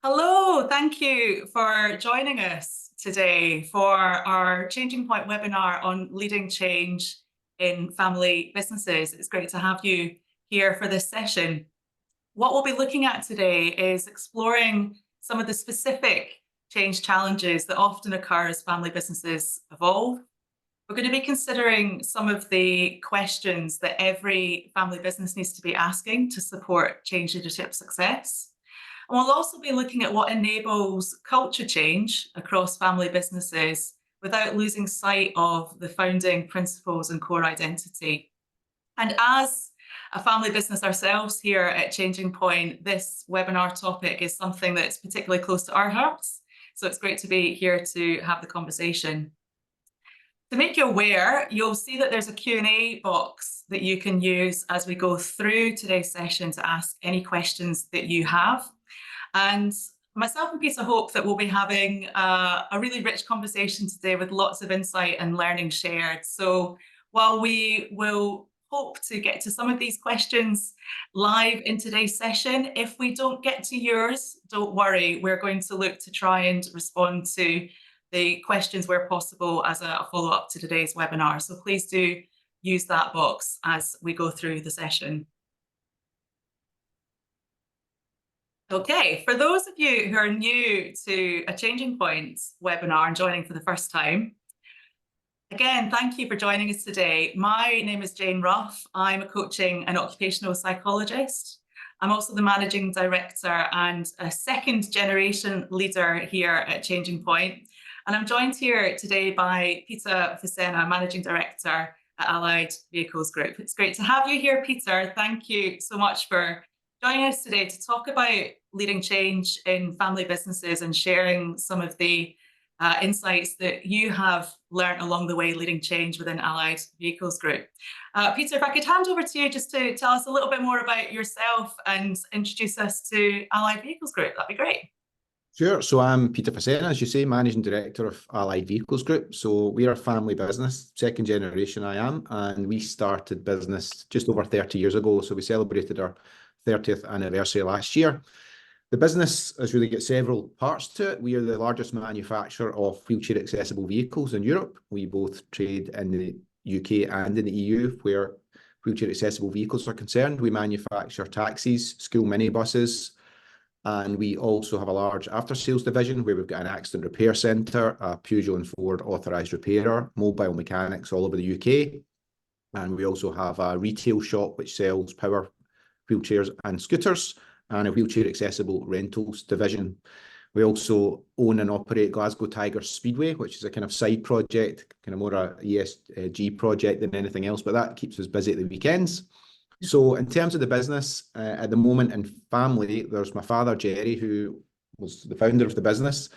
Hello, thank you for joining us today for our Changing Point webinar on leading change in family businesses. It's great to have you here for this session. What we'll be looking at today is exploring some of the specific change challenges that often occur as family businesses evolve. We're going to be considering some of the questions that every family business needs to be asking to support change leadership success. And we'll also be looking at what enables culture change across family businesses without losing sight of the founding principles and core identity. And as a family business ourselves here at Changing Point, this webinar topic is something that's particularly close to our hearts. So it's great to be here to have the conversation. To make you aware, you'll see that there's a Q&A box that you can use as we go through today's session to ask any questions that you have. And myself and Peter hope that we'll be having a really rich conversation today with lots of insight and learning shared. So while we will hope to get to some of these questions live in today's session, if we don't get to yours, don't worry, we're going to look to try and respond to the questions where possible as a follow-up to today's webinar. So please do use that box as we go through the session. Okay, for those of you who are new to a Changing Point webinar and joining for the first time, again, thank you for joining us today. My name is Jayne Ruff. I'm a coaching and occupational psychologist. I'm also the managing director and a second generation leader here at Changing Point. And I'm joined here today by Peter Facenna, managing director at Allied Vehicles Group. It's great to have you here, Peter. Thank you so much for joining us today to talk about leading change in family businesses and sharing some of the insights that you have learned along the way leading change within Allied Vehicles Group. Peter, if I could hand over to you just to tell us a little bit more about yourself and introduce us to Allied Vehicles Group, that'd be great. Sure. So I'm Peter Facenna, as you say, Managing Director of Allied Vehicles Group. So we're a family business, second generation I am, and we started business just over 30 years ago. So we celebrated our 30th anniversary last year. The business has really got several parts to it. We are the largest manufacturer of wheelchair accessible vehicles in Europe. We both trade in the UK and in the EU where wheelchair accessible vehicles are concerned. We manufacture taxis, school minibuses, and we also have a large after-sales division where we've got an accident repair centre, a Peugeot and Ford authorised repairer, mobile mechanics all over the UK. And we also have a retail shop which sells power wheelchairs and scooters, and a wheelchair accessible rentals division. We also own and operate Glasgow Tiger Speedway, which is a kind of side project, kind of more a ESG project than anything else, but that keeps us busy at the weekends. So in terms of the business, at the moment in family, there's my father, Jerry, who was the founder of the business,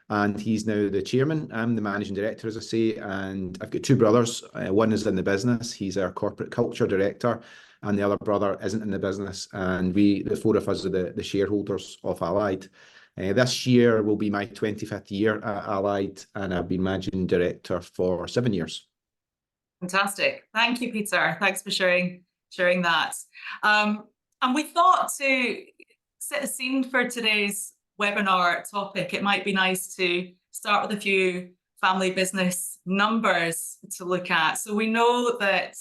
and he's now the chairman. I'm the managing director, as I say, and I've got two brothers. One is in the business. He's our corporate culture director, and the other brother isn't in the business. And we, the four of us, are the shareholders of Allied. This year will be my 25th year at Allied, and I've been managing director for 7 years. Fantastic. Thank you, Peter. Thanks for sharing that. And we thought to set a scene for today's webinar topic, it might be nice to start with a few family business numbers to look at. So we know that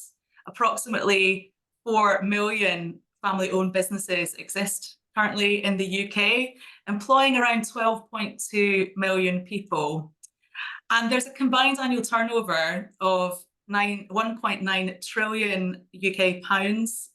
approximately 4 million family-owned businesses exist currently in the UK, employing around 12.2 million people. And there's a combined annual turnover of 1.9 trillion UK pounds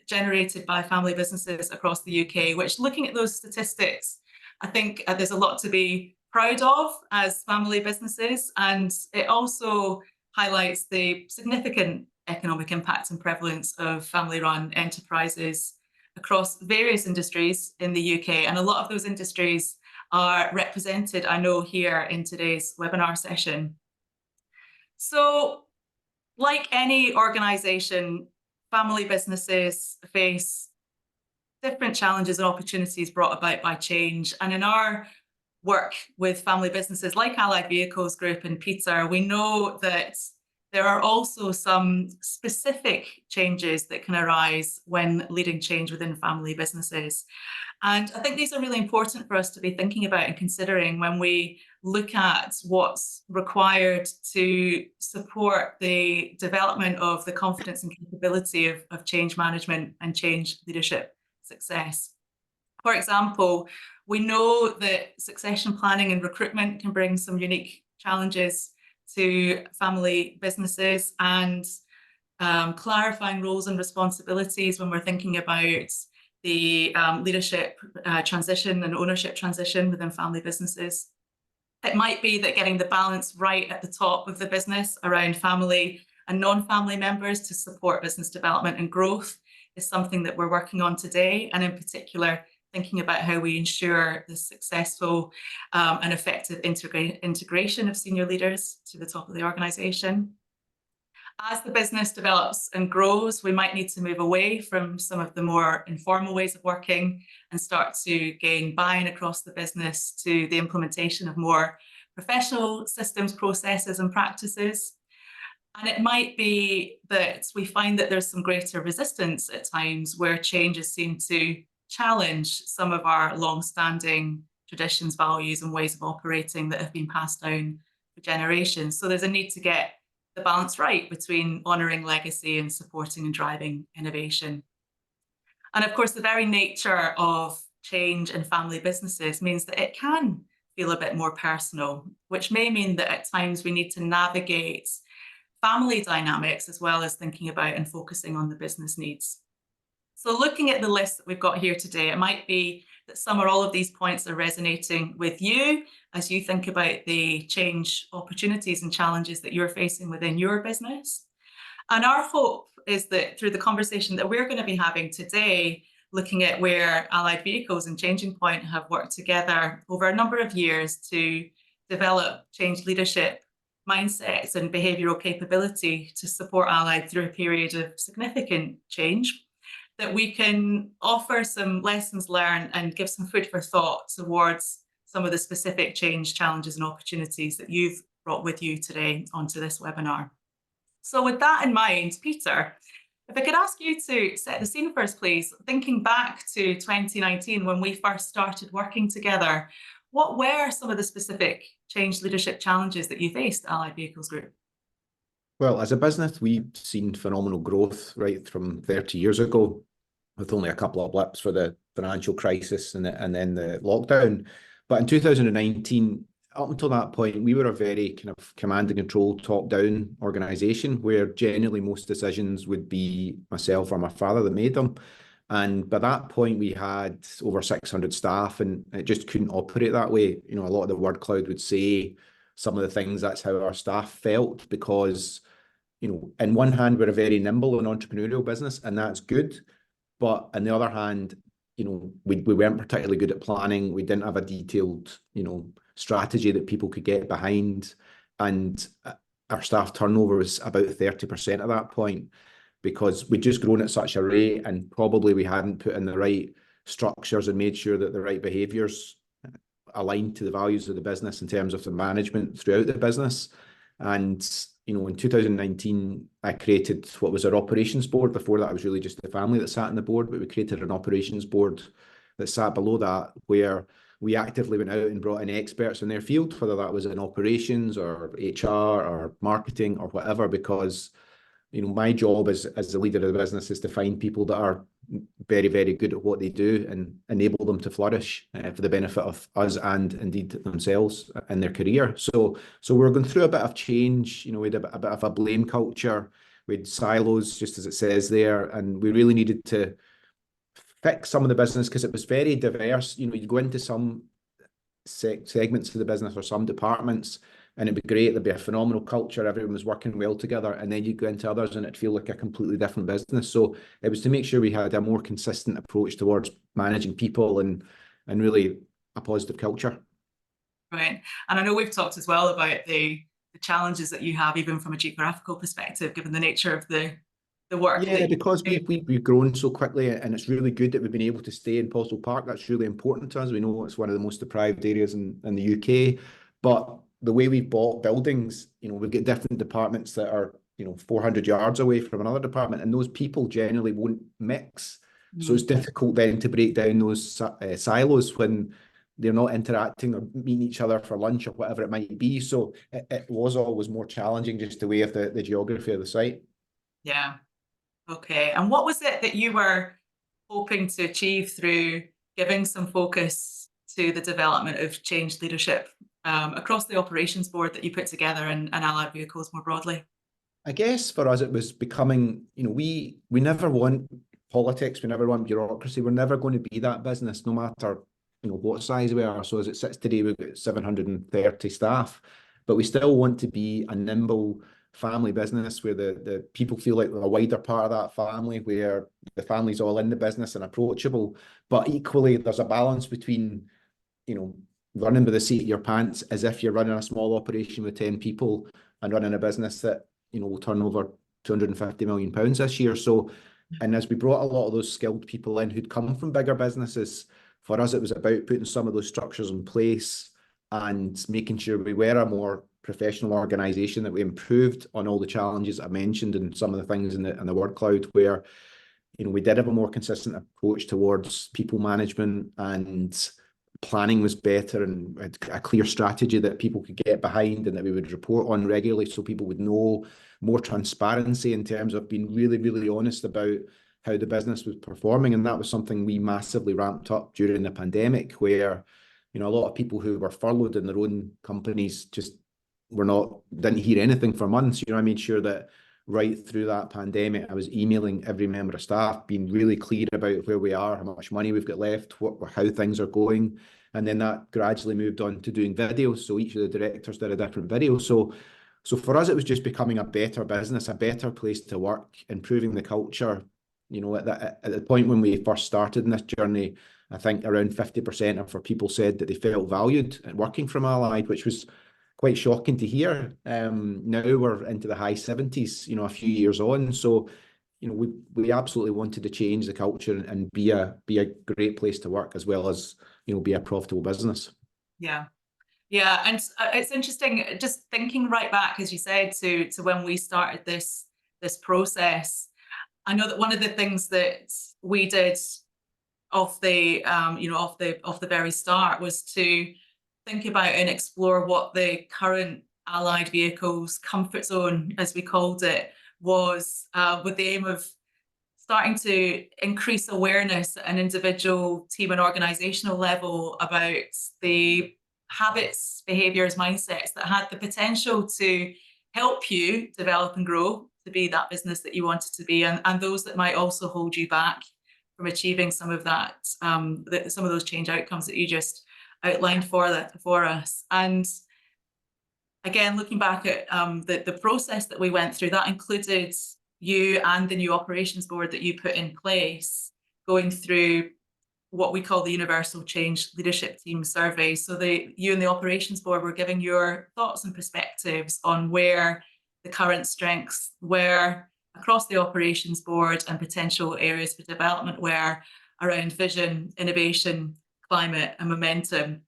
generated by family businesses across the UK, which, looking at those statistics, I think there's a lot to be proud of as family businesses. And it also highlights the significant economic impact and prevalence of family-run enterprises across various industries in the UK. And a lot of those industries are represented, I know, here in today's webinar session. So, like any organisation, family businesses face different challenges and opportunities brought about by change. And in our work with family businesses like Allied Vehicles Group and Peter, we know that there are also some specific changes that can arise when leading change within family businesses. And I think these are really important for us to be thinking about and considering when we look at what's required to support the development of the confidence and capability of change management and change leadership success. For example, we know that succession planning and recruitment can bring some unique challenges to family businesses, and clarifying roles and responsibilities when we're thinking about the leadership transition and ownership transition within family businesses. It might be that getting the balance right at the top of the business around family and non-family members to support business development and growth is something that we're working on today, and in particular, thinking about how we ensure the successful and effective integration of senior leaders to the top of the organisation. As the business develops and grows, we might need to move away from some of the more informal ways of working and start to gain buy-in across the business to the implementation of more professional systems, processes, and practices. And it might be that we find that there's some greater resistance at times where changes seem to challenge some of our long-standing traditions, values, and ways of operating that have been passed down for generations. So there's a need to get the balance right between honouring legacy and supporting and driving innovation. And of course, the very nature of change in family businesses means that it can feel a bit more personal, which may mean that at times we need to navigate family dynamics as well as thinking about and focusing on the business needs. So looking at the list that we've got here today, it might be that some or all of these points are resonating with you as you think about the change opportunities and challenges that you're facing within your business. And our hope is that through the conversation that we're going to be having today, looking at where Allied Vehicles and ChangingPoint have worked together over a number of years to develop change leadership mindsets and behavioural capability to support Allied through a period of significant change, that we can offer some lessons learned and give some food for thought towards some of the specific change challenges and opportunities that you've brought with you today onto this webinar. So with that in mind, Peter, if I could ask you to set the scene first, please. Thinking back to 2019 when we first started working together, what were some of the specific change leadership challenges that you faced at Allied Vehicles Group? Well, as a business, we've seen phenomenal growth right from 30 years ago, with only a couple of blips for the financial crisis and then the lockdown. But in 2019, up until that point, we were a very kind of command and control, top-down organisation where generally most decisions would be myself or my father that made them. And by that point, we had over 600 staff, and it just couldn't operate that way. You know, a lot of the word cloud would say some of the things, that's how our staff felt, because, you know, in one hand, we're a very nimble and entrepreneurial business, and that's good. But on the other hand, you know, we weren't particularly good at planning. We didn't have a detailed, you know, strategy that people could get behind. And our staff turnover was about 30% at that point, because we'd just grown at such a rate, and probably we hadn't put in the right structures and made sure that the right behaviours aligned to the values of the business in terms of the management throughout the business. And, you know, in 2019, I created what was our operations board. Before that, it was really just the family that sat on the board, but we created an operations board that sat below that, where we actively went out and brought in experts in their field, whether that was in operations or HR or marketing or whatever, because, you know, my job as the leader of the business is to find people that are very, very good at what they do and enable them to flourish for the benefit of us and indeed themselves in their career. So we're going through a bit of change. You know, we had a bit of a blame culture. We had silos, just as it says there, and we really needed to fix some of the business because it was very diverse. You know, you go into some segments of the business or some departments, and it'd be great, there'd be a phenomenal culture, everyone was working well together, and then you go into others and it'd feel like a completely different business. So it was to make sure we had a more consistent approach towards managing people and really a positive culture. Right. And I know we've talked as well about the challenges that you have, even from a geographical perspective, given the nature of the work. Yeah, because we've grown so quickly, and it's really good that we've been able to stay in Postle Park. That's really important to us. We know it's one of the most deprived areas in the UK, but the way we've bought buildings, you know, we've got different departments that are 400 yards away from another department, and those people generally won't mix. So it's difficult then to break down those silos when they're not interacting or meeting each other for lunch or whatever it might be. So it was always more challenging, just the way of the geography of the site. Yeah. Okay. And what was it that you were hoping to achieve through giving some focus to the development of change leadership across the operations board that you put together and allied vehicles more broadly? I guess for us, it was becoming, we never want politics, we never want bureaucracy. We're never going to be that business, no matter, what size we are. So as it sits today, we've got 730 staff, but we still want to be a nimble family business where the people feel like they're a wider part of that family, where the family's all in the business and approachable. But equally, there's a balance between, running with the seat of your pants as if you're running a small operation with 10 people and running a business that, will turn over £250 million this year. So, and as we brought a lot of those skilled people in who'd come from bigger businesses, for us, it was about putting some of those structures in place and making sure we were a more professional organisation, that we improved on all the challenges I mentioned and some of the things in the word cloud, where, we did have a more consistent approach towards people management, and planning was better, and a clear strategy that people could get behind and that we would report on regularly, so people would know. More transparency in terms of being really, really honest about how the business was performing. And that was something we massively ramped up during the pandemic, where, a lot of people who were furloughed in their own companies just didn't hear anything for months. I made sure that right through that pandemic, I was emailing every member of staff, being really clear about where we are, how much money we've got left, how things are going. And then that gradually moved on to doing videos. So each of the directors did a different video. So for us, it was just becoming a better business, a better place to work, improving the culture. At the point when we first started in this journey, I think around 50% of our people said that they felt valued at working from Allied, which was quite shocking to hear. Now we're into the high 70s, a few years on. So, we absolutely wanted to change the culture and be a great place to work, as well as, be a profitable business. Yeah. Yeah, and it's interesting, just thinking right back, as you said, to when we started this process. I know that one of the things that we did off the very start was to think about and explore what the current allied vehicles comfort zone, as we called it, was, with the aim of starting to increase awareness at an individual, team and organizational level about the habits, behaviors, mindsets that had the potential to help you develop and grow to be that business that you wanted to be, and those that might also hold you back from achieving some of that, some of those change outcomes that you just outlined for us. And again, looking back at the process that we went through, that included you and the new operations board that you put in place, going through what we call the Universal Change Leadership Team survey. So you and the operations board were giving your thoughts and perspectives on where the current strengths were across the operations board and potential areas for development were around vision, innovation, climate and momentum.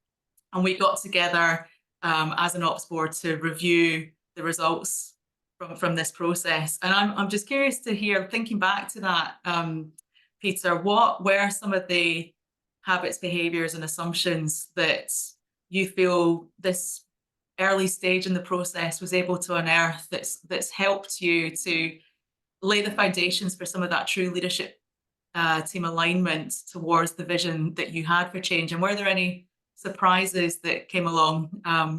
And we got together as an ops board to review the results from this process. And I'm just curious to hear, thinking back to that, Peter, what were some of the habits, behaviours and assumptions that you feel this early stage in the process was able to unearth that's helped you to lay the foundations for some of that true leadership team alignment towards the vision that you had for change? And were there any surprises that came along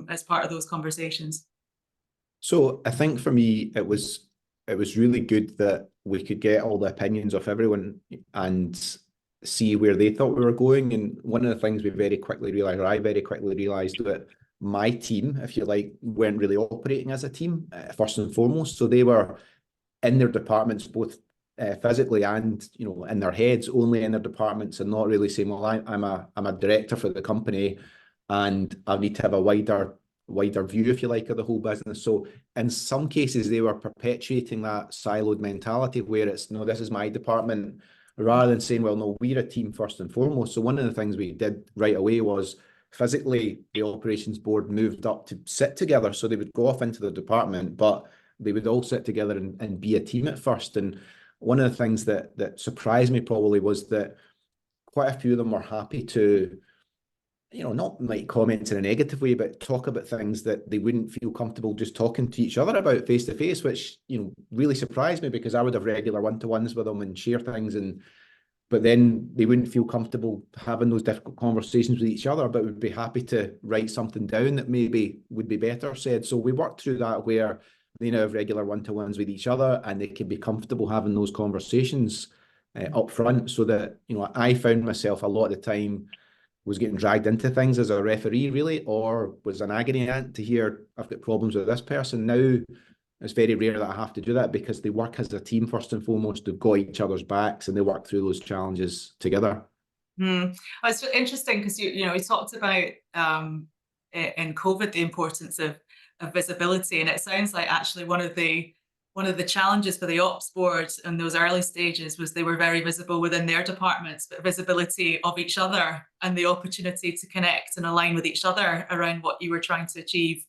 as part of those conversations? So I think for me, it was really good that we could get all the opinions of everyone and see where they thought we were going. And one of the things we very quickly realised, or I very quickly realised, that my team, if you like, weren't really operating as a team, first and foremost. So they were in their departments, both physically and, in their heads, only in their departments, and not really saying, well, I'm a director for the company and I need to have a wider view, if you like, of the whole business. So in some cases, they were perpetuating that siloed mentality where it's, no, this is my department, rather than saying, well, no, we're a team first and foremost. So one of the things we did right away was physically the operations board moved up to sit together. So they would go off into the department, but they would all sit together and be a team at first. And one of the things that surprised me probably was that quite a few of them were happy to, not like comment in a negative way, but talk about things that they wouldn't feel comfortable just talking to each other about face to face, which, really surprised me, because I would have regular one-to-ones with them and share things, but then they wouldn't feel comfortable having those difficult conversations with each other, but would be happy to write something down that maybe would be better said. So we worked through that, where they now have regular one-to-ones with each other, and they can be comfortable having those conversations up front, so that, I found myself a lot of the time was getting dragged into things as a referee, really, or was an agony aunt to hear, I've got problems with this person. Now it's very rare that I have to do that, because they work as a team first and foremost. They've got each other's backs and they work through those challenges together. It's interesting because we talked about in COVID the importance of visibility, and it sounds like actually one of the challenges for the ops board in those early stages was they were very visible within their departments, but visibility of each other and the opportunity to connect and align with each other around what you were trying to achieve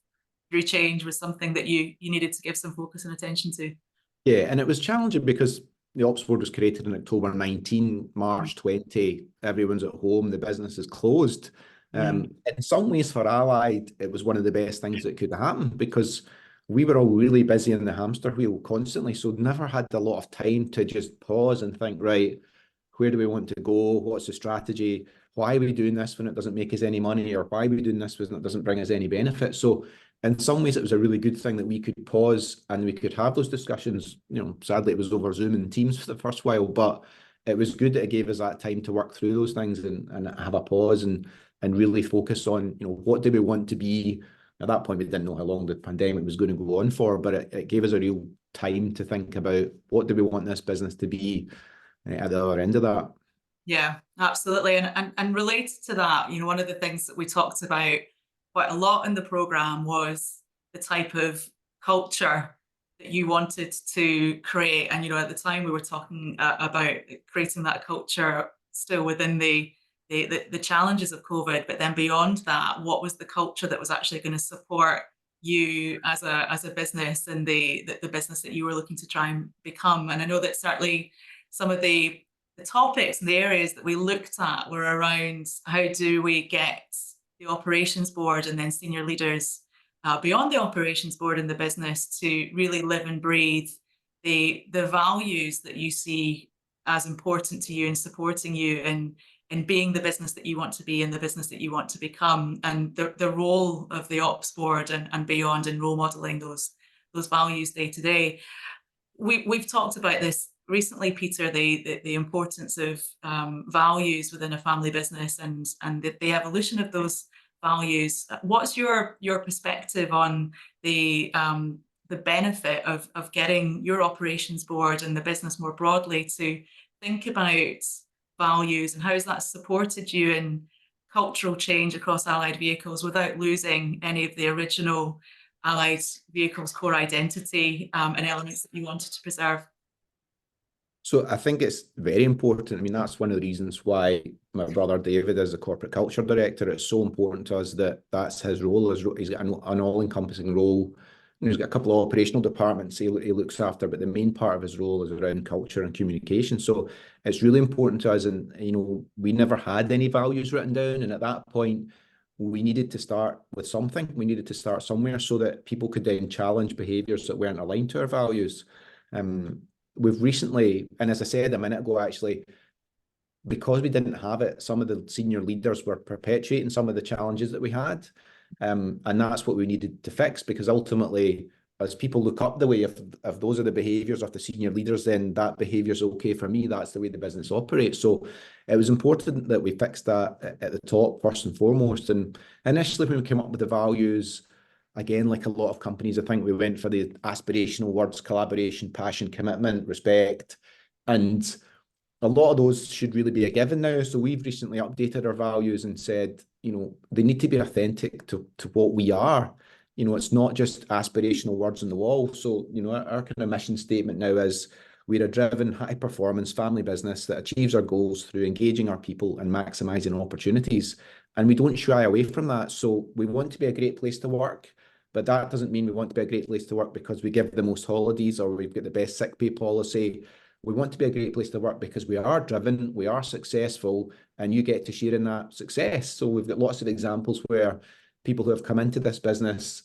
through change was something that you needed to give some focus and attention to. Yeah, and it was challenging because the ops board was created in October 19, March 20, everyone's at home, the business is closed. In some ways for Allied, it was one of the best things that could happen, because we were all really busy in the hamster wheel constantly, so never had a lot of time to just pause and think, right, where do we want to go? What's the strategy? Why are we doing this when it doesn't make us any money? Or why are we doing this when it doesn't bring us any benefit? So in some ways, it was a really good thing that we could pause and we could have those discussions. Sadly, it was over Zoom and Teams for the first while, but it was good that it gave us that time to work through those things and have a pause and really focus on, what do we want to be. At that point, we didn't know how long the pandemic was going to go on for, but it gave us a real time to think about what do we want this business to be at the other end of that. Yeah, absolutely. And related to that, one of the things that we talked about quite a lot in the program was the type of culture that you wanted to create. And, at the time we were talking about creating that culture still within the challenges of COVID, but then beyond that, what was the culture that was actually going to support you as a business and the business that you were looking to try and become? And I know that certainly some of the topics and the areas that we looked at were around how do we get the operations board and then senior leaders beyond the operations board in the business to really live and breathe the values that you see as important to you and supporting you in being the business that you want to be and the business that you want to become, and the role of the ops board and beyond in role modeling those values day to day. We've talked about this recently, Peter, the importance of values within a family business and the evolution of those values. What's your perspective on the benefit of getting your operations board and the business more broadly to think about values, and how has that supported you in cultural change across Allied Vehicles without losing any of the original Allied Vehicles core identity and elements that you wanted to preserve? So I think it's very important. I mean, that's one of the reasons why my brother David is the corporate culture director. It's so important to us that that's his role. He's got an all-encompassing role. He's got a couple of operational departments he looks after, but the main part of his role is around culture and communication. So it's really important to us. And, we never had any values written down. And at that point, we needed to start with something. We needed to start somewhere so that people could then challenge behaviours that weren't aligned to our values. We've recently, and as I said a minute ago, actually, because we didn't have it, some of the senior leaders were perpetuating some of the challenges that we had. And that's what we needed to fix, because ultimately, as people look up the way, if those are the behaviours of the senior leaders, then that behaviour is okay for me. That's the way the business operates. So it was important that we fixed that at the top first and foremost. And initially, when we came up with the values, again, like a lot of companies, I think we went for the aspirational words: collaboration, passion, commitment, respect. And a lot of those should really be a given now. So we've recently updated our values and said, they need to be authentic to what we are. It's not just aspirational words on the wall. So, our kind of mission statement now is we're a driven, high-performance family business that achieves our goals through engaging our people and maximising opportunities. And we don't shy away from that. So we want to be a great place to work. But that doesn't mean we want to be a great place to work because we give the most holidays or we've got the best sick pay policy. We want to be a great place to work because we are driven, we are successful, and you get to share in that success. So we've got lots of examples where people who have come into this business,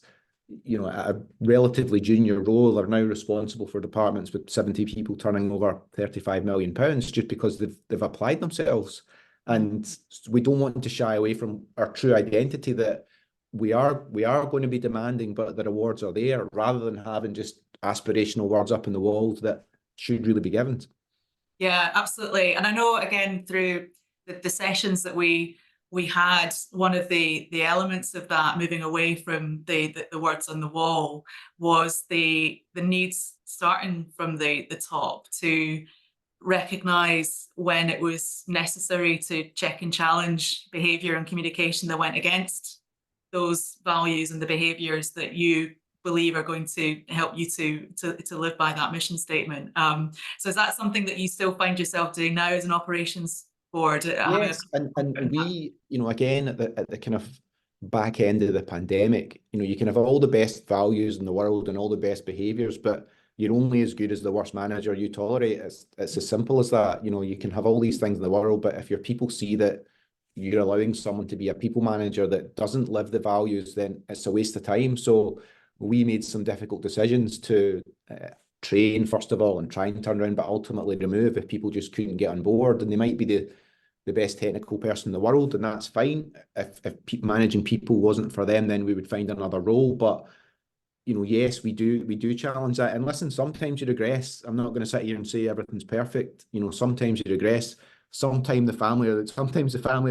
you know, at a relatively junior role are now responsible for departments with 70 people turning over £35 million just because they've applied themselves. And we don't want to shy away from our true identity that we are going to be demanding, but the rewards are there, rather than having just aspirational words up in the walls that should really be given. Yeah, absolutely. And I know, again, through the sessions that we had, one of the elements of that, moving away from the words on the wall, was the needs starting from the top to recognize when it was necessary to check and challenge behavior and communication that went against those values and the behaviors that you believe are going to help you to live by that mission statement. So is that something that you still find yourself doing now as an operations board? Yes, and we, you know, again, at the kind of back end of the pandemic, you know, you can have all the best values in the world and all the best behaviors, but you're only as good as the worst manager you tolerate. It's as simple as that. You know, you can have all these things in the world, but if your people see that you're allowing someone to be a people manager that doesn't live the values, then it's a waste of time. So we made some difficult decisions to train, first of all, and try and turn around, but ultimately remove if people just couldn't get on board. And they might be the best technical person in the world, and that's fine. If managing people wasn't for them, then we would find another role. But you know, yes, we do challenge that. And listen, sometimes you regress. I'm not going to sit here and say everything's perfect. You know, sometimes you regress. Sometimes the family are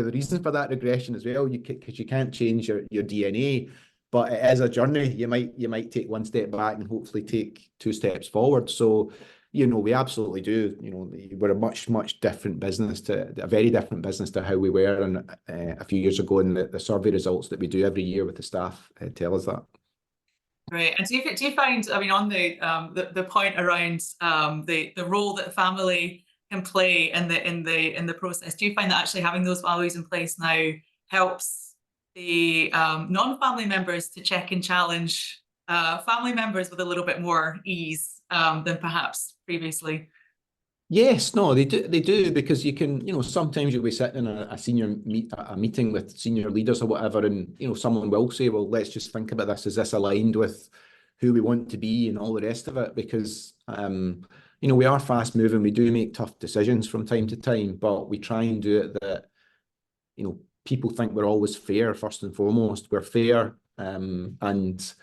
the reason for that regression as well. Because you can't change your DNA. But it is a journey. You might take one step back and hopefully take 2 steps forward. So, you know, we absolutely do. You know, we're a much different business a very different business to how we were a few years ago. And the survey results that we do every year with the staff tell us that. Great. And do you find, I mean, on the point around the role that family can play in the process, do you find that actually having those values in place now helps the non-family members to check and challenge family members with a little bit more ease than perhaps previously? Yes, no, they do because you can, you know, sometimes you'll be sitting in a meeting with senior leaders or whatever, and you know, someone will say, well, let's just think about this. Is this aligned with who we want to be and all the rest of it? Because you know, we are fast moving, we do make tough decisions from time to time, but we try and do it that, you know, people think we're always fair. First and foremost, we're fair, and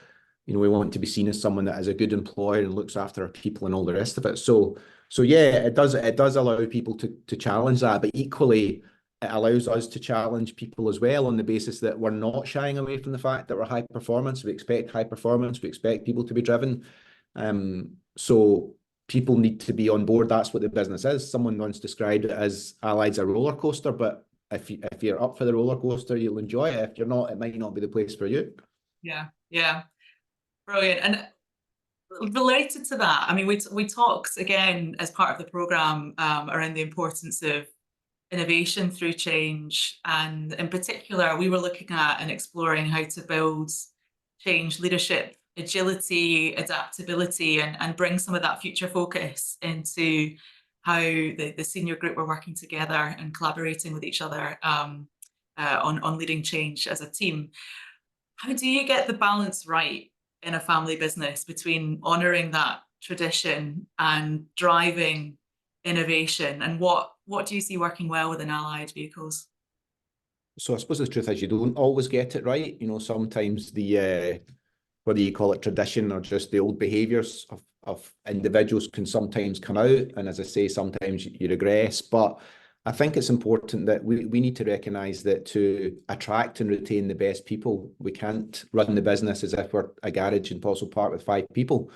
you know, we want to be seen as someone that is a good employer and looks after our people and all the rest of it. So yeah, it does allow people to challenge that, but equally it allows us to challenge people as well on the basis that we're not shying away from the fact that we're high performance. We expect high performance. We expect people to be driven. So people need to be on board. That's what the business is. Someone once described it as Allied's a roller coaster, but if you're up for the roller coaster, you'll enjoy it. If you're not, it might not be the place for you. Yeah, brilliant. And related to that, I mean, we talked again as part of the programme around the importance of innovation through change, and in particular, we were looking at and exploring how to build change leadership, agility, adaptability, and bring some of that future focus into how the senior group were working together and collaborating with each other on leading change as a team. How do you get the balance right in a family business between honouring that tradition and driving innovation? And what do you see working well within Allied Vehicles? So I suppose the truth is you don't always get it right. You know, sometimes whether you call it tradition or just the old behaviours of individuals can sometimes come out. And as I say, sometimes you regress. But I think it's important that we need to recognise that to attract and retain the best people, we can't run the business as if we're a garage in Postle Park with 5 people.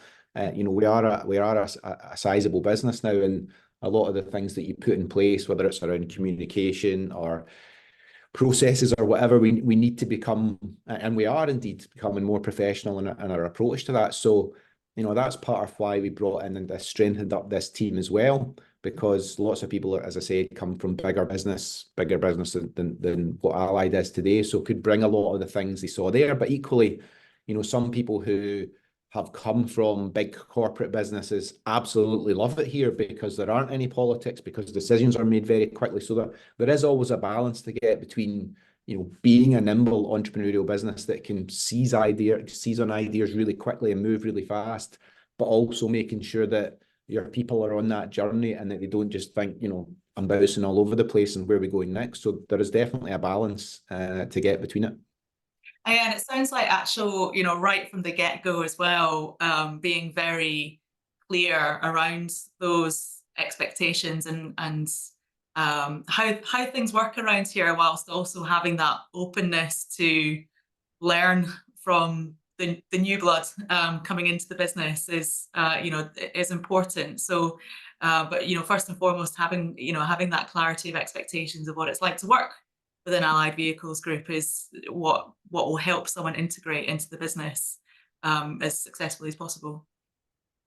You know, we are a sizable business now, and a lot of the things that you put in place, whether it's around communication or processes or whatever, we need to become, and we are indeed becoming more professional in our approach to that. So, you know, that's part of why we brought in and strengthened up this team as well, because lots of people, as I say, come from bigger business than what Allied is today, so could bring a lot of the things they saw there. But equally, You know, some people who have come from big corporate businesses absolutely love it here because there aren't any politics, because decisions are made very quickly. So there is always a balance to get between, you know, being a nimble entrepreneurial business that can seize on ideas really quickly and move really fast, but also making sure that your people are on that journey and that they don't just think, you know, I'm bouncing all over the place and where are we going next? So there is definitely a balance to get between it. And it sounds like actual, you know, right from the get-go as well, being very clear around those expectations and how things work around here, whilst also having that openness to learn from the new blood coming into the business is, you know, is important. So, but, you know, first and foremost, having that clarity of expectations of what it's like to work within Allied Vehicles Group is what will help someone integrate into the business as successfully as possible.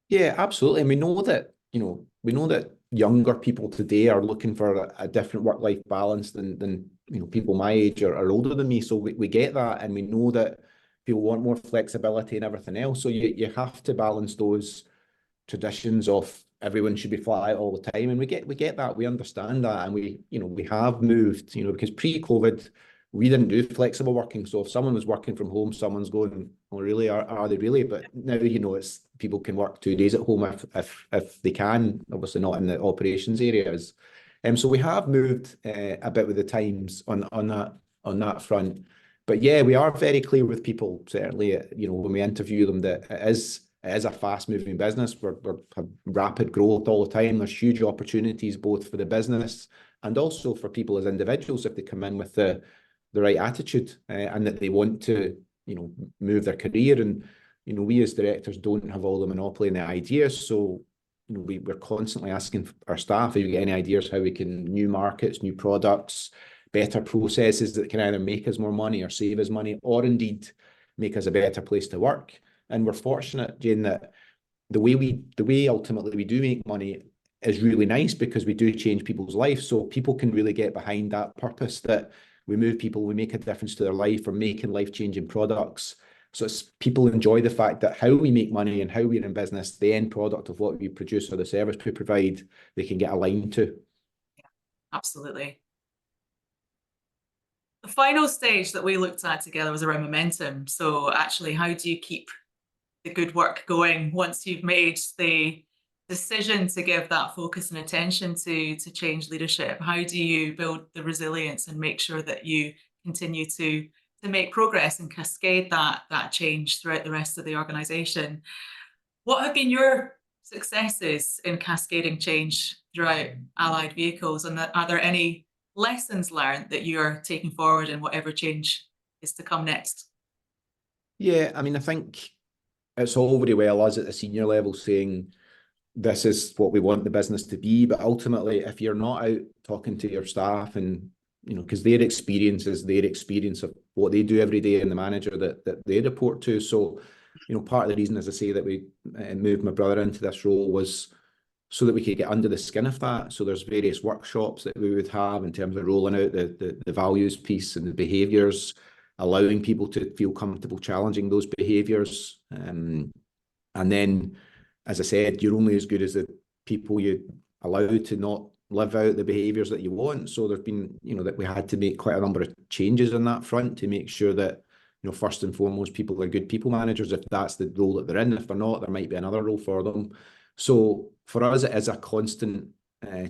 Yeah, absolutely. And we know that, you know, we know that younger people today are looking for a different work-life balance than you know, people my age or older than me. So we get that, and we know that people want more flexibility and everything else. So you have to balance those traditions of everyone should be flat out all the time, and we get that, we understand that, and we, you know, we have moved, you know, because pre-COVID we didn't do flexible working. So if someone was working from home, someone's going, well, really, are they really? But now, you know, it's people can work 2 days at home if they can, obviously not in the operations areas. So we have moved a bit with the times on that front. But yeah, we are very clear with people, certainly, you know, when we interview them, that it is a fast-moving business. We're have rapid growth all the time. There's huge opportunities both for the business and also for people as individuals if they come in with the right attitude and that they want to, you know, move their career. And, you know, we as directors don't have all the monopoly in the ideas. So, you know, we're constantly asking our staff, if you get any ideas how we can, new markets, new products, better processes that can either make us more money or save us money, or indeed make us a better place to work. And we're fortunate, Jayne, that the way ultimately we do make money is really nice because we do change people's lives. So people can really get behind that purpose that we move people, we make a difference to their life, or making life-changing products. So it's people enjoy the fact that how we make money and how we're in business, the end product of what we produce or the service we provide, they can get aligned to. Yeah, absolutely. The final stage that we looked at together was around momentum. So actually, how do you keep the good work going once you've made the decision to give that focus and attention to change leadership? How do you build the resilience and make sure that you continue to make progress and cascade that change throughout the rest of the organization? What have been your successes in cascading change throughout Allied Vehicles, and are there any lessons learned that you're taking forward in whatever change is to come next? Yeah, I mean, I think it's all very well us at the senior level saying this is what we want the business to be, but ultimately, if you're not out talking to your staff and, you know, because their experience is their experience of what they do every day and the manager that they report to. So, you know, part of the reason, as I say, that we moved my brother into this role was so that we could get under the skin of that. So there's various workshops that we would have in terms of rolling out the values piece and the behaviours, allowing people to feel comfortable challenging those behaviours. And then, as I said, you're only as good as the people you allow to not live out the behaviours that you want. So there's been, you know, that we had to make quite a number of changes on that front to make sure that, you know, first and foremost, people are good people managers if that's the role that they're in. If they're not, there might be another role for them. So for us, it is a constant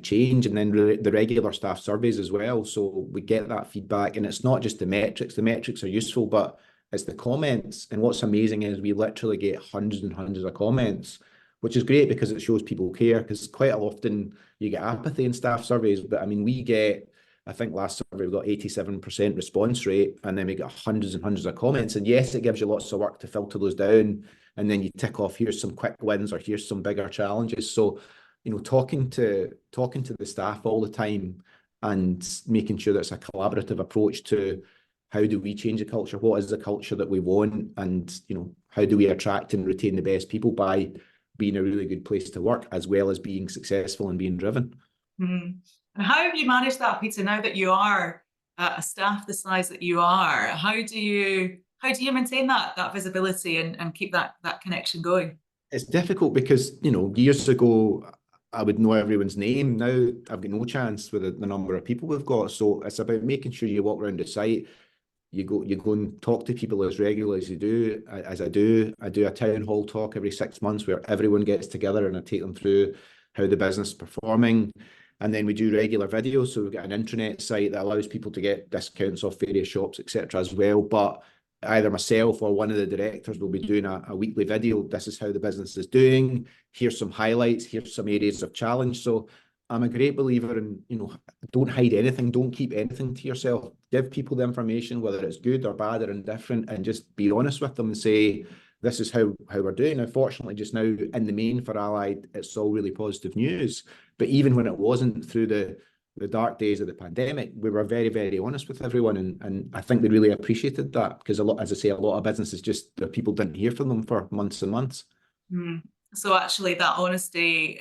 change, and then the regular staff surveys as well. So we get that feedback, and it's not just the metrics. The metrics are useful, but it's the comments. And what's amazing is we literally get hundreds and hundreds of comments, which is great because it shows people care, because quite often you get apathy in staff surveys. But I mean, we get, I think last survey we got 87% response rate, and then we got hundreds and hundreds of comments. And yes, it gives you lots of work to filter those down, and then you tick off, here's some quick wins or here's some bigger challenges. So, you know, talking to the staff all the time and making sure that it's a collaborative approach to how do we change the culture, what is the culture that we want, and, you know, how do we attract and retain the best people by being a really good place to work as well as being successful and being driven. Mm. And how have you managed that, Peter, now that you are a staff the size that you are? How do you how do you maintain that visibility and keep that connection going? It's difficult because, you know, years ago, I would know everyone's name. Now I've got no chance with the number of people we've got. So it's about making sure you walk around the site, you go and talk to people as regularly as you do, as I do. I do a town hall talk every 6 months where everyone gets together and I take them through how the business is performing. And then we do regular videos. So we've got an intranet site that allows people to get discounts off various shops, etc. as well. But either myself or one of the directors will be doing a weekly video. This is how the business is doing. Here's some highlights. Here's some areas of challenge. So I'm a great believer in, you know, don't hide anything. Don't keep anything to yourself. Give people the information, whether it's good or bad or indifferent, and just be honest with them and say, this is how we're doing. Unfortunately, just now in the main for Allied, it's all really positive news. But even when it wasn't, through the dark days of the pandemic, we were very, very honest with everyone. And I think they really appreciated that, because as I say, a lot of businesses just, the people didn't hear from them for months and months. So actually that honesty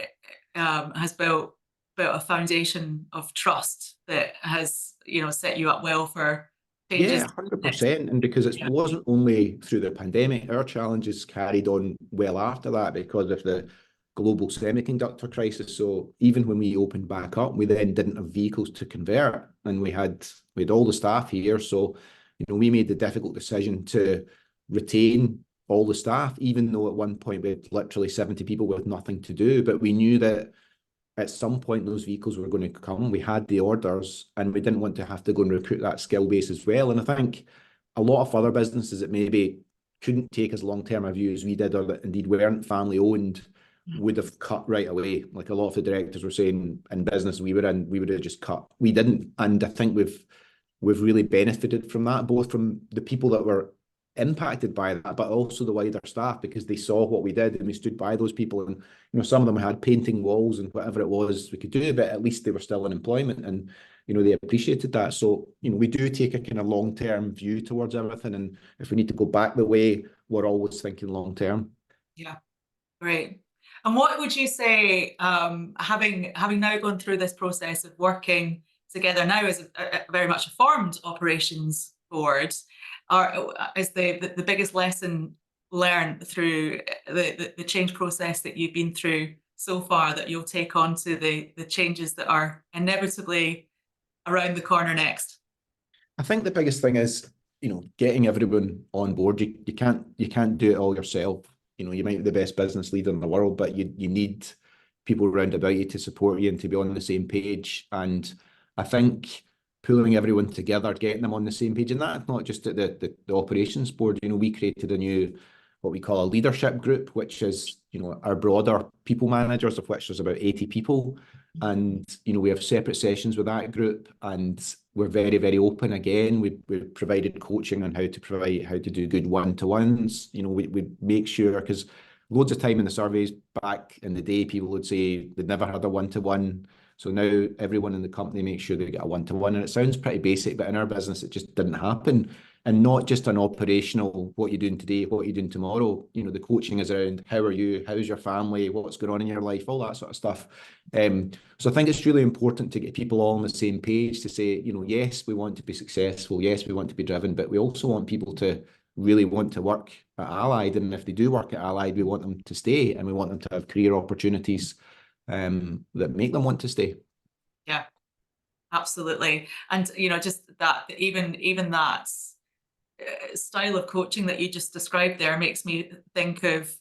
has built a foundation of trust that has, you know, set you up well for changes. Yeah, 100%. And because it wasn't only through the pandemic, our challenges carried on well after that because of the global semiconductor crisis. So even when we opened back up, we then didn't have vehicles to convert, and we had all the staff here. So, you know, we made the difficult decision to retain all the staff, even though at one point we had literally 70 people with nothing to do. But we knew that at some point those vehicles were going to come. We had the orders, and we didn't want to have to go and recruit that skill base as well. And I think a lot of other businesses that maybe couldn't take as long-term a view as we did, or that indeed weren't family owned, would have cut right away. Like a lot of the directors were saying, in business we were in, we would have just cut. We didn't. And I think we've really benefited from that, both from the people that were impacted by that, but also the wider staff, because they saw what we did and we stood by those people. And, you know, some of them had painting walls and whatever it was we could do, but at least they were still in employment, and, you know, they appreciated that. So, you know, we do take a kind of long-term view towards everything, and if we need to go back the way, we're always thinking long-term. Yeah, great. And what would you say, having now gone through this process of working together now as a very much a formed operations board, is the biggest lesson learned through the change process that you've been through so far, that you'll take on to the changes that are inevitably around the corner next? I think the biggest thing is, you know, getting everyone on board. You can't do it all yourself. You know, you might be the best business leader in the world, but you need people around about you to support you and to be on the same page. And I think pulling everyone together, getting them on the same page, and that's not just at the operations board. You know, we created a new, what we call a leadership group, which is, you know, our broader people managers, of which there's about 80 people. And, you know, we have separate sessions with that group, and we're very, very open. Again, we've provided coaching on how to do good one-to-ones. You know, we make sure, because loads of time in the surveys back in the day, people would say they'd never had a one-to-one. So now everyone in the company makes sure they get a one-to-one. And it sounds pretty basic, but in our business, it just didn't happen. And not just an operational, what you're doing today, what you're doing tomorrow. You know, the coaching is around, how are you? How's your family? What's going on in your life? All that sort of stuff. So I think it's really important to get people all on the same page to say, you know, yes, we want to be successful. Yes, we want to be driven, but we also want people to really want to work at Allied. And if they do work at Allied, we want them to stay, and we want them to have career opportunities that make them want to stay. Yeah, absolutely. And, you know, just that, even that style of coaching that you just described there makes me think of,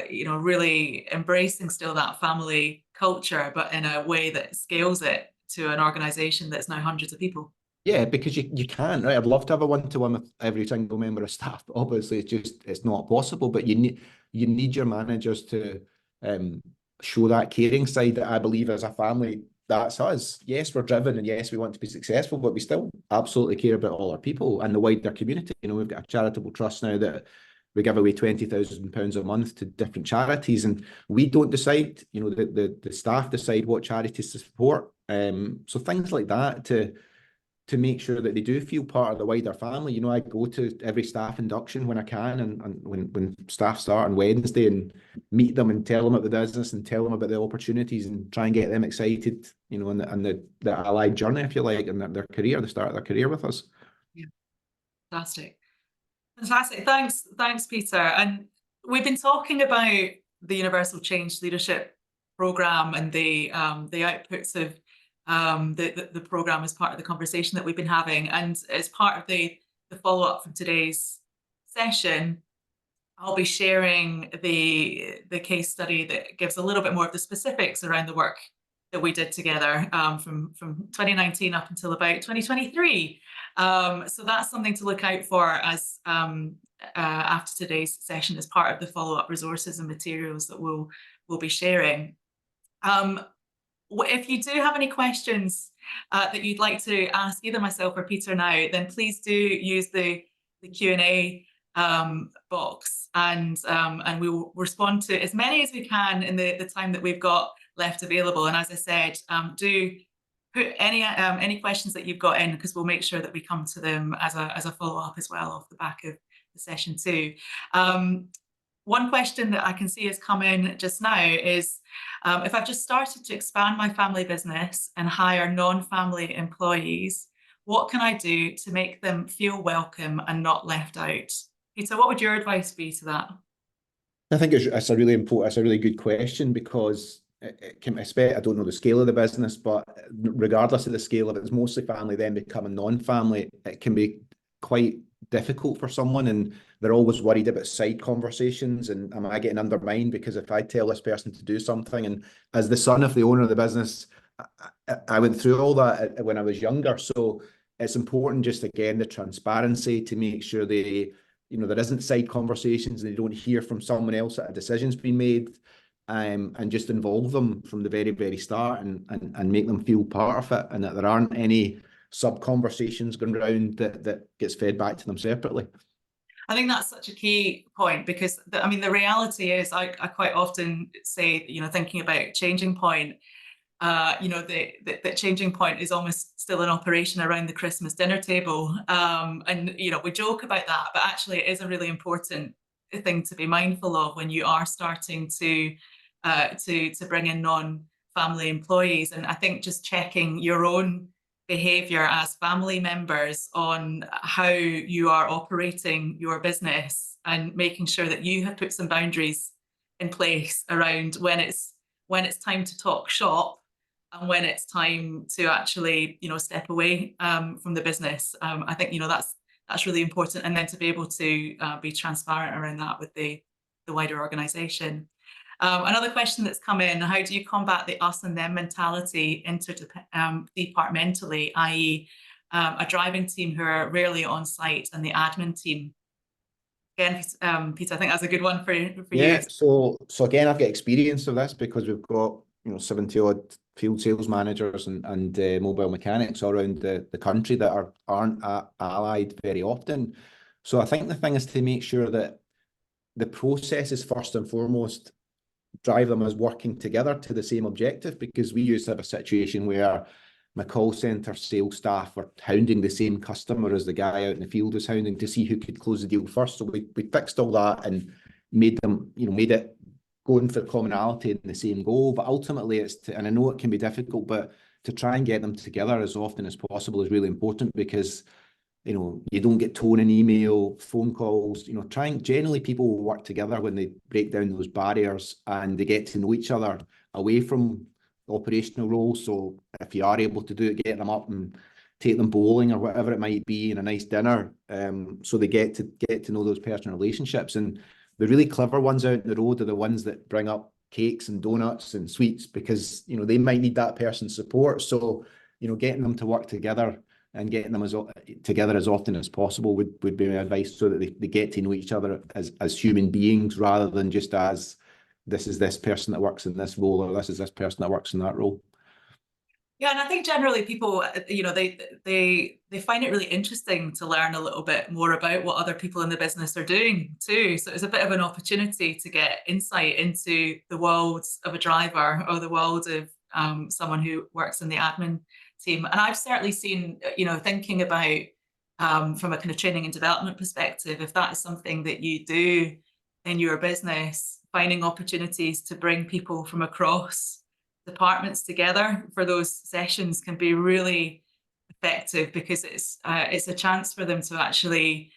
you know, really embracing still that family culture, but in a way that scales it to an organization that's now hundreds of people. Yeah, because you can, right? I'd love to have a one-to-one with every single member of staff, but obviously it's not possible. But you need your managers to show that caring side that I believe as a family, that's us. Yes, we're driven, and yes, we want to be successful, but we still absolutely care about all our people and the wider community. You know, we've got a charitable trust now that we give away £20,000 a month to different charities, and we don't decide. You know, the staff decide what charities to support. So things like that to make sure that they do feel part of the wider family. You know, I go to every staff induction when I can, and when staff start on Wednesday, and meet them and tell them about the business and tell them about the opportunities and try and get them excited, you know, and the Allied journey, if you like, and their career, the start of their career with us. Yeah, fantastic. Fantastic. Thanks, Peter. And we've been talking about the Universal Change Leadership Programme and the outputs of the programme as part of the conversation that we've been having. And as part of the follow-up from today's session, I'll be sharing the case study that gives a little bit more of the specifics around the work that we did together from 2019 up until about 2023. So that's something to look out for as after today's session as part of the follow-up resources and materials that we'll be sharing. If you do have any questions that you'd like to ask either myself or Peter now, then please do use the Q&A box, and we will respond to as many as we can in the time that we've got left available. And as I said, do put any questions that you've got in, because we'll make sure that we come to them as a follow-up as well off the back of the session too. One question that I can see has come in just now is, if I've just started to expand my family business and hire non-family employees, what can I do to make them feel welcome and not left out? Peter, what would your advice be to that? I think it's a really important, it's a really good question, because it can, I don't know the scale of the business, but regardless of the scale, if it's mostly family then becoming non-family, it can be quite difficult for someone, and they're always worried about side conversations and am I getting undermined because if I tell this person to do something. And as the son of the owner of the business, I went through all that when I was younger. So it's important, just again, the transparency to make sure they, there isn't side conversations and they don't hear from someone else that a decision's been made, and just involve them from the very, very start and make them feel part of it, and that there aren't any sub conversations going around that gets fed back to them separately. I think that's such a key point, because the reality is I quite often say, thinking about ChangingPoint, that ChangingPoint is almost still in operation around the Christmas dinner table. And, we joke about that, but actually it is a really important thing to be mindful of when you are starting to bring in non-family employees. And I think just checking your own behavior as family members on how you are operating your business and making sure that you have put some boundaries in place around when it's time to talk shop and when it's time to actually step away from the business. I think that's really important, and then to be able to be transparent around that with the wider organization. Another question that's come in: how do you combat the us and them mentality departmentally, i.e. a driving team who are rarely on site and the admin team? Again, Peter, I think that's a good one for you. Yeah, so again, I've got experience of this because we've got 70 odd field sales managers and mobile mechanics all around the country that aren't allied very often. So I think the thing is to make sure that the process is first and foremost drive them as working together to the same objective, because we used to have a situation where my call centre sales staff were hounding the same customer as the guy out in the field was hounding to see who could close the deal first. So we fixed all that and made them, made it going for commonality in the same goal. But ultimately and I know it can be difficult, but to try and get them together as often as possible is really important, because you don't get tone in email, phone calls, generally people will work together when they break down those barriers and they get to know each other away from operational roles. So if you are able to do it, get them up and take them bowling or whatever it might be, and a nice dinner, so they get to know those personal relationships. And the really clever ones out in the road are the ones that bring up cakes and donuts and sweets, because they might need that person's support. So getting them to work together and getting them together as often as possible would be my advice, so that they get to know each other as human beings, rather than just as this is this person that works in this role, or this is this person that works in that role. Yeah, and I think generally people, they find it really interesting to learn a little bit more about what other people in the business are doing too. So it's a bit of an opportunity to get insight into the world of a driver or the world of someone who works in the admin team. And I've certainly seen, thinking about from a kind of training and development perspective, if that is something that you do in your business, finding opportunities to bring people from across departments together for those sessions can be really effective, because it's a chance for them to actually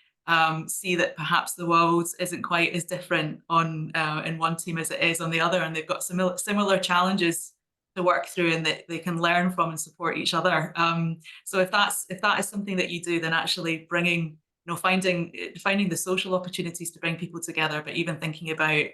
see that perhaps the world isn't quite as different on in one team as it is on the other, and they've got similar challenges to work through, and that they can learn from and support each other. So if that is something that you do, then actually bringing, finding the social opportunities to bring people together, but even thinking about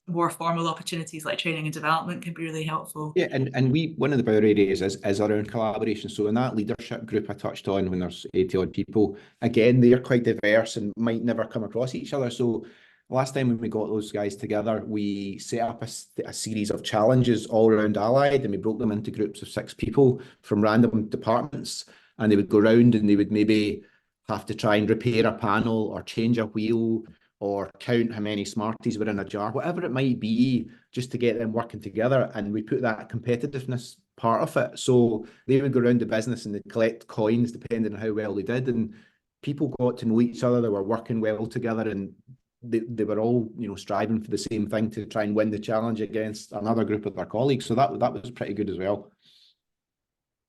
more formal opportunities like training and development can be really helpful. Yeah, and one of the power areas is around collaboration. So in that leadership group I touched on, when there's 80 odd people, again, they're quite diverse and might never come across each other. So last time when we got those guys together, we set up a series of challenges all around Allied, and we broke them into groups of 6 people from random departments, and they would go around and they would maybe have to try and repair a panel or change a wheel or count how many Smarties were in a jar, whatever it might be, just to get them working together. And we put that competitiveness part of it. So they would go around the business and they'd collect coins depending on how well they did. And people got to know each other. They were working well together, and they were all, striving for the same thing, to try and win the challenge against another group of their colleagues. So that was pretty good as well.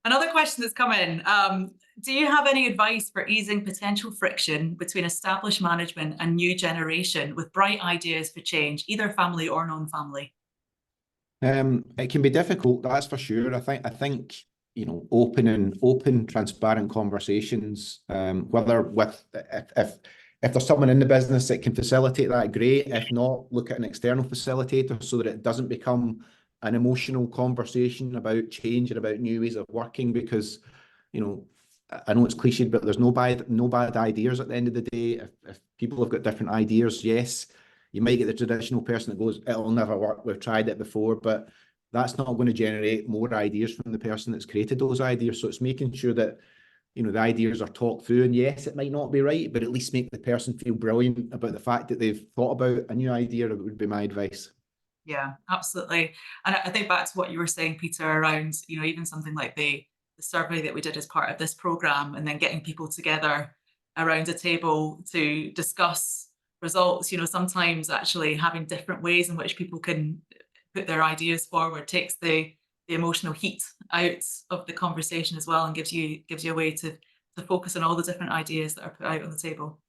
Another question that's come in, do you have any advice for easing potential friction between established management and new generation with bright ideas for change, either family or non-family? It can be difficult, that's for sure. I think open, transparent conversations, whether if there's someone in the business that can facilitate that, great. If not, look at an external facilitator so that it doesn't become an emotional conversation about change and about new ways of working, because I know it's cliched, but there's no bad ideas at the end of the day. If people have got different ideas, yes, you might get the traditional person that goes, it'll never work, we've tried it before, but that's not going to generate more ideas from the person that's created those ideas. So it's making sure that the ideas are talked through, and yes, it might not be right, but at least make the person feel brilliant about the fact that they've thought about a new idea. It would be my advice. Yeah, absolutely. And I think back to what you were saying, Peter, around, even something like the survey that we did as part of this program, and then getting people together around a table to discuss results. Sometimes actually having different ways in which people can put their ideas forward takes the emotional heat out of the conversation as well, and gives you a way to focus on all the different ideas that are put out on the table.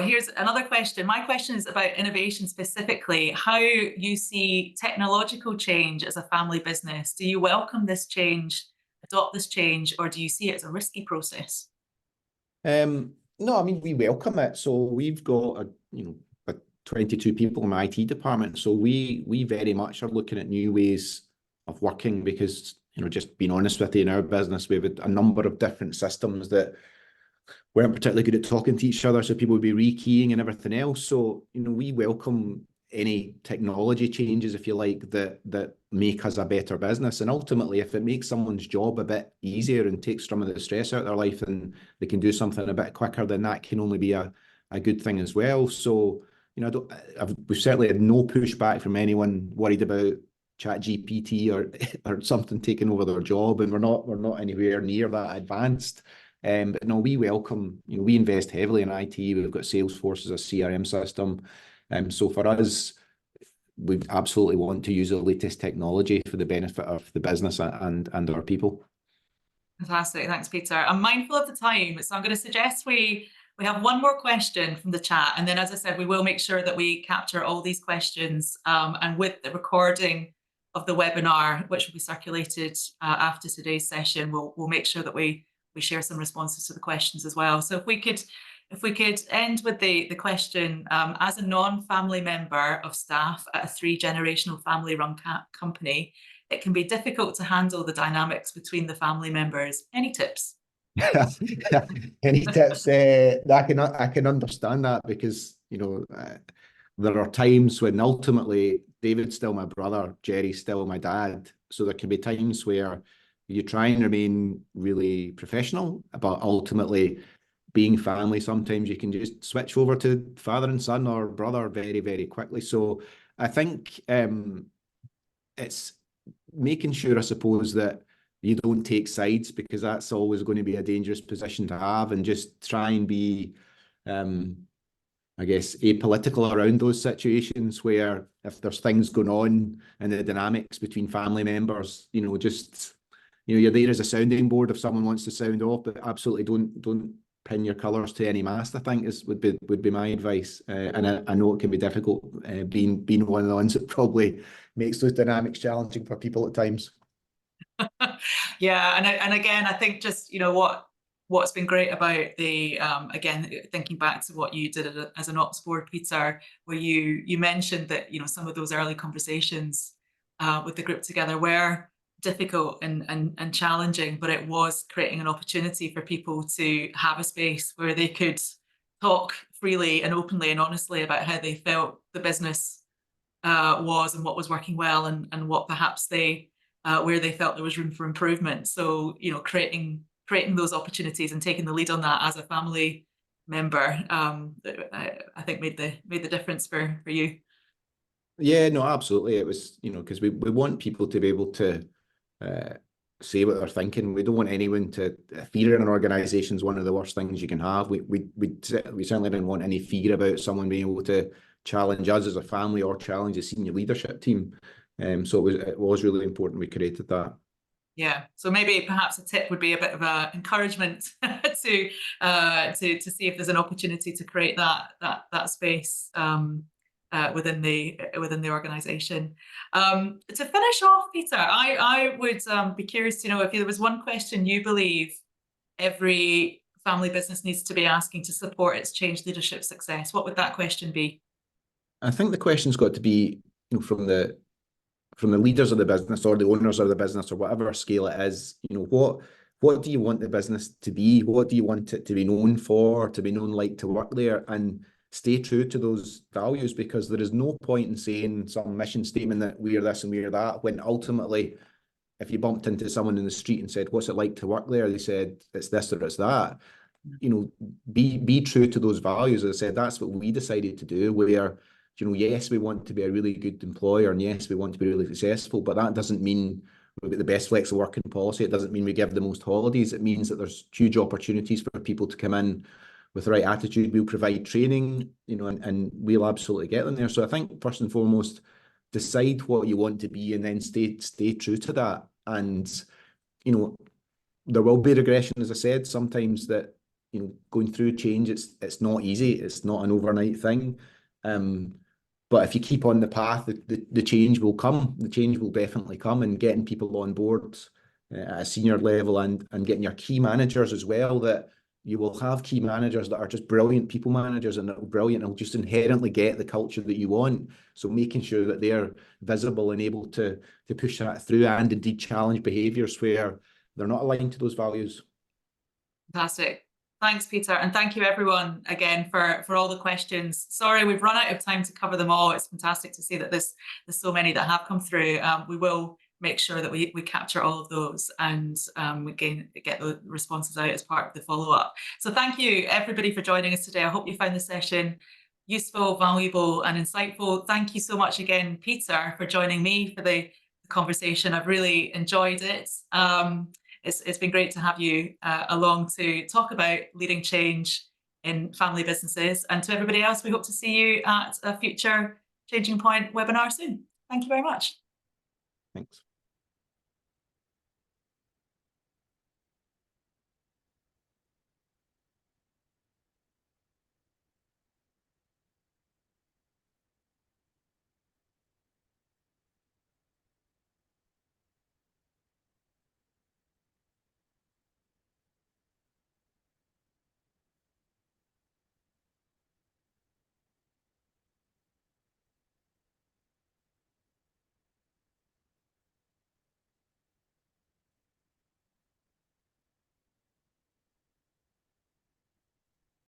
Here's another question. My question is about innovation specifically, how you see technological change as a family business. Do you welcome this change, adopt this change, or do you see it as a risky process? No, I mean, we welcome it. So we've got 22 people in my IT department. So we very much are looking at new ways of working, because, just being honest with you, in our business, we have a number of different systems that weren't particularly good at talking to each other, so people would be rekeying and everything else. So, we welcome any technology changes, if you like, that make us a better business. And ultimately, if it makes someone's job a bit easier and takes some of the stress out of their life, and they can do something a bit quicker, then that can only be a good thing as well. So, we've certainly had no pushback from anyone worried about ChatGPT or something taking over their job, and we're not anywhere near that advanced. But no, we welcome, we invest heavily in IT. We've got Salesforce as a CRM system. So for us, we absolutely want to use the latest technology for the benefit of the business and our people. Fantastic. Thanks, Peter. I'm mindful of the time, so I'm going to suggest we have one more question from the chat. And then, as I said, we will make sure that we capture all these questions, and with the recording of the webinar, which will be circulated after today's session, we'll make sure that we share some responses to the questions as well. So if we could end with the question, as a non-family member of staff at a 3-generational family-run company, it can be difficult to handle the dynamics between the family members. Any tips? Any tips? I can understand that, because there are times when ultimately David's still my brother, Jerry's still my dad. So there can be times where you try and remain really professional, but ultimately, being family, sometimes you can just switch over to father and son or brother very, very quickly. So I think it's making sure, I suppose, that you don't take sides, because that's always going to be a dangerous position to have, and just try and be, I guess, apolitical around those situations where, if there's things going on in the dynamics between family members, just you know, you're there as a sounding board if someone wants to sound off, but absolutely don't pin your colours to any mast, I think would be my advice. And I know it can be difficult, being one of the ones that probably makes those dynamics challenging for people at times. Yeah, and again, I think just, you know, what's been great about the again, thinking back to what you did as an ops board, Peter, where you mentioned that, you know, some of those early conversations with the group together were difficult and challenging, but it was creating an opportunity for people to have a space where they could talk freely and openly and honestly about how they felt the business was and what was working well, and what perhaps they where they felt there was room for improvement. So, you know, creating those opportunities and taking the lead on that as a family member, I think made the difference for you. Yeah, no, absolutely. It was, you know, because we want people to be able to say what they're thinking. We don't want anyone to fear in an organisation is one of the worst things you can have. We certainly didn't want any fear about someone being able to challenge us as a family or challenge the senior leadership team. So it was really important we created that. Yeah, so maybe perhaps a tip would be a bit of a encouragement to see if there's an opportunity to create that space within the organisation. To finish off, Peter, I would be curious to know if there was one question you believe every family business needs to be asking to support its change leadership success. What would that question be? I think the question's got to be, you know, from the leaders of the business or the owners of the business or whatever scale it is, you know, what do you want the business to be? What do you want it to be known for, to be known like to work there? And stay true to those values, because there is no point in saying some mission statement that we are this and we are that, when ultimately, if you bumped into someone in the street and said, what's it like to work there? They said, it's this or it's that. You know, be true to those values. As I said, that's what we decided to do, where, you know, yes, we want to be a really good employer, and yes, we want to be really successful, but that doesn't mean we've got the best flexible working policy. It doesn't mean we give the most holidays. It means that there's huge opportunities for people to come in with the right attitude. We'll provide training, you know, and we'll absolutely get them there. So I think first and foremost, decide what you want to be and then stay true to that. And, you know, there will be regression, as I said, sometimes that, you know, going through change, it's not easy. It's not an overnight thing. But if you keep on the path, the change will come. The change will definitely come, and getting people on board at a senior level and getting your key managers as well, that you will have key managers that are just brilliant people managers and brilliant and will just inherently get the culture that you want. So making sure that they're visible and able to push that through and indeed challenge behaviours where they're not aligned to those values. Fantastic. Thanks, Peter. And thank you, everyone, again, for all the questions. Sorry, we've run out of time to cover them all. It's fantastic to see that there's so many that have come through. We will make sure that we capture all of those and again, get the responses out as part of the follow-up. So thank you, everybody, for joining us today. I hope you found the session useful, valuable, and insightful. Thank you so much again, Peter, for joining me for the conversation. I've really enjoyed it. It's been great to have you along to talk about leading change in family businesses. And to everybody else, we hope to see you at a future Changing Point webinar soon. Thank you very much. Thanks.